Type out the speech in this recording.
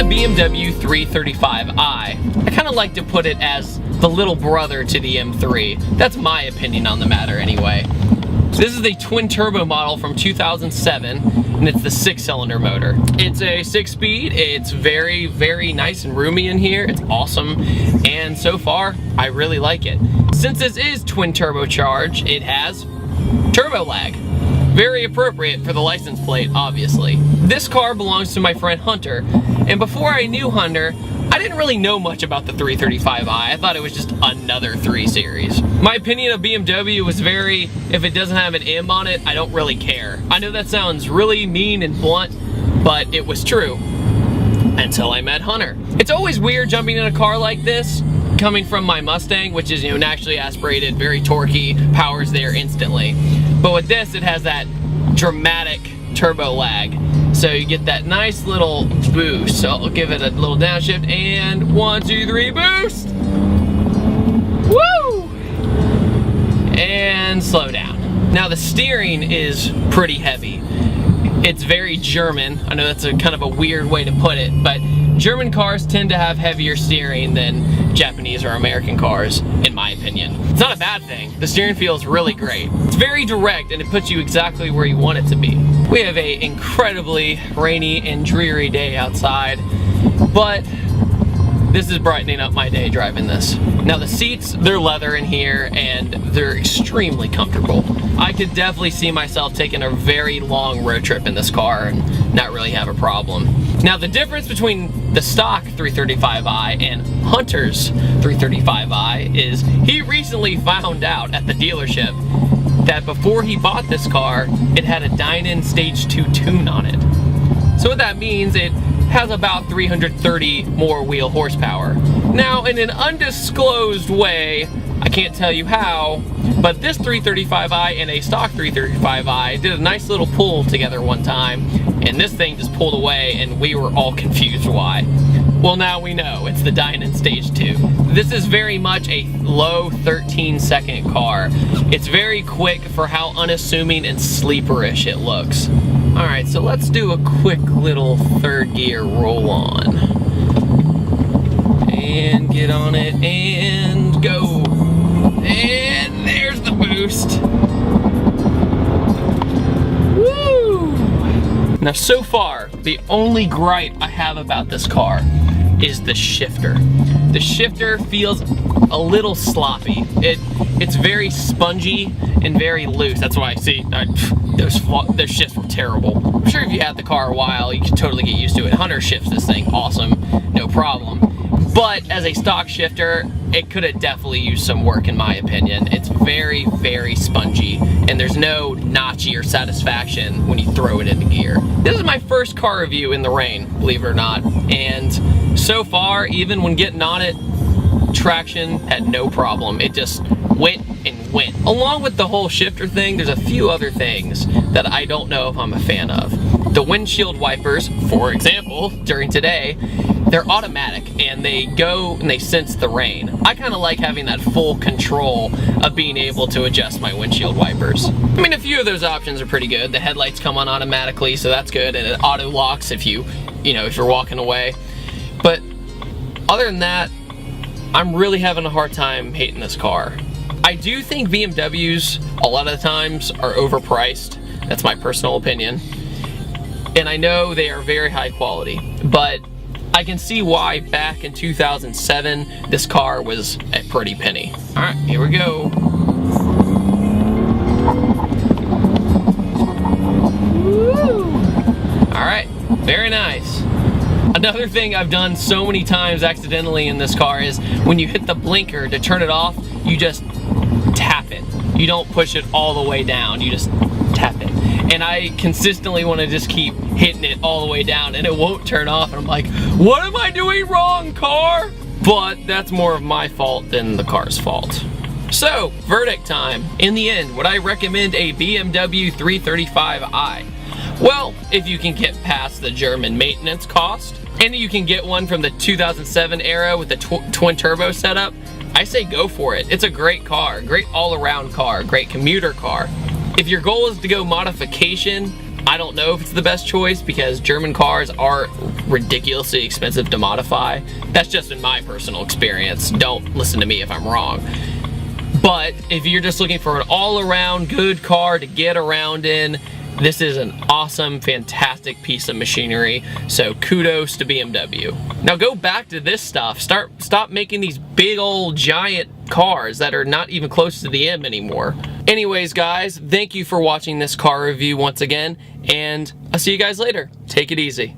BMW 335i. I kind of like to put it as the little brother to the M3. That's my opinion on the matter anyway. So this is the twin turbo model from 2007 and it's the 6-cylinder motor. It's a 6-speed, it's very, very nice and roomy in here. It's awesome, and so far I really like it. Since this is twin turbocharged, it has turbo lag. Very appropriate for the license plate, obviously. This car belongs to my friend Hunter, and before I knew Hunter, I didn't really know much about the 335i. I thought it was just another 3 Series. My opinion of BMW was very, if it doesn't have an M on it, I don't really care. I know that sounds really mean and blunt, but it was true until I met Hunter. It's always weird jumping in a car like this, coming from my Mustang, which is, naturally aspirated, very torquey, power's there instantly. But with this, it has that dramatic turbo lag. So you get that nice little boost. So I'll give it a little downshift and 1, 2, 3, boost! Woo! And slow down. Now the steering is pretty heavy. It's very German. I know that's a kind of a weird way to put it, but German cars tend to have heavier steering than Japanese or American cars, in my opinion. It's not a bad thing. The steering feels really great. It's very direct and it puts you exactly where you want it to be. We have an incredibly rainy and dreary day outside, but this is brightening up my day driving this. Now the seats, they're leather in here and they're extremely comfortable. I could definitely see myself taking a very long road trip in this car and not really have a problem. Now the difference between the stock 335i and Hunter's 335i is he recently found out at the dealership that before he bought this car, it had a Dynan Stage 2 tune on it. So what that means, it has about 330 more wheel horsepower. Now, in an undisclosed way, I can't tell you how, but this 335i and a stock 335i did a nice little pull together one time, and this thing just pulled away and we were all confused why. Well, now we know, it's the Dynan Stage 2. This is very much a low 13-second car. It's very quick for how unassuming and sleeperish it looks. All right, so let's do a quick little third gear roll on. And get on it and go. And there's the boost. Woo! Now so far, the only gripe I have about this car is the shifter. The shifter feels a little sloppy. It's very spongy and very loose. That's why I see those shifts were terrible. I'm sure if you had the car a while, you could totally get used to it. Hunter shifts this thing awesome, no problem. But as a stock shifter, it could have definitely used some work in my opinion. It's very, very spongy and there's no notchy or satisfaction when you throw it into gear. This is my first car review in the rain, believe it or not. And so far, even when getting on it, traction had no problem. It just went and went. Along with the whole shifter thing, there's a few other things that I don't know if I'm a fan of. The windshield wipers, for example, during today, they're automatic and they go and they sense the rain. I kind of like having that full control of being able to adjust my windshield wipers. I mean, a few of those options are pretty good. The headlights come on automatically, so that's good, and it auto locks if you're walking away. But other than that, I'm really having a hard time hating this car. I do think BMWs a lot of the times are overpriced. That's my personal opinion. And I know they are very high quality, but I can see why back in 2007 this car was a pretty penny. All right, here we go. Woo! All right, very nice. Another thing I've done so many times accidentally in this car is when you hit the blinker to turn it off, you just tap it. You don't push it all the way down, you just tap it. And I consistently want to just keep hitting it all the way down and it won't turn off. And I'm like, what am I doing wrong, car? But that's more of my fault than the car's fault. So, verdict time. In the end, would I recommend a BMW 335i? Well, if you can get past the German maintenance cost, and you can get one from the 2007 era with the twin turbo setup, I say go for it. It's a great car, great all-around car, great commuter car. If your goal is to go modification, I don't know if it's the best choice because German cars are ridiculously expensive to modify. That's just in my personal experience. Don't listen to me if I'm wrong. But if you're just looking for an all-around good car to get around in, this is an awesome, fantastic piece of machinery. So kudos to BMW. Now go back to this stuff. Stop making these big old giant cars that are not even close to the M anymore. Anyways, guys, thank you for watching this car review once again, and I'll see you guys later. Take it easy.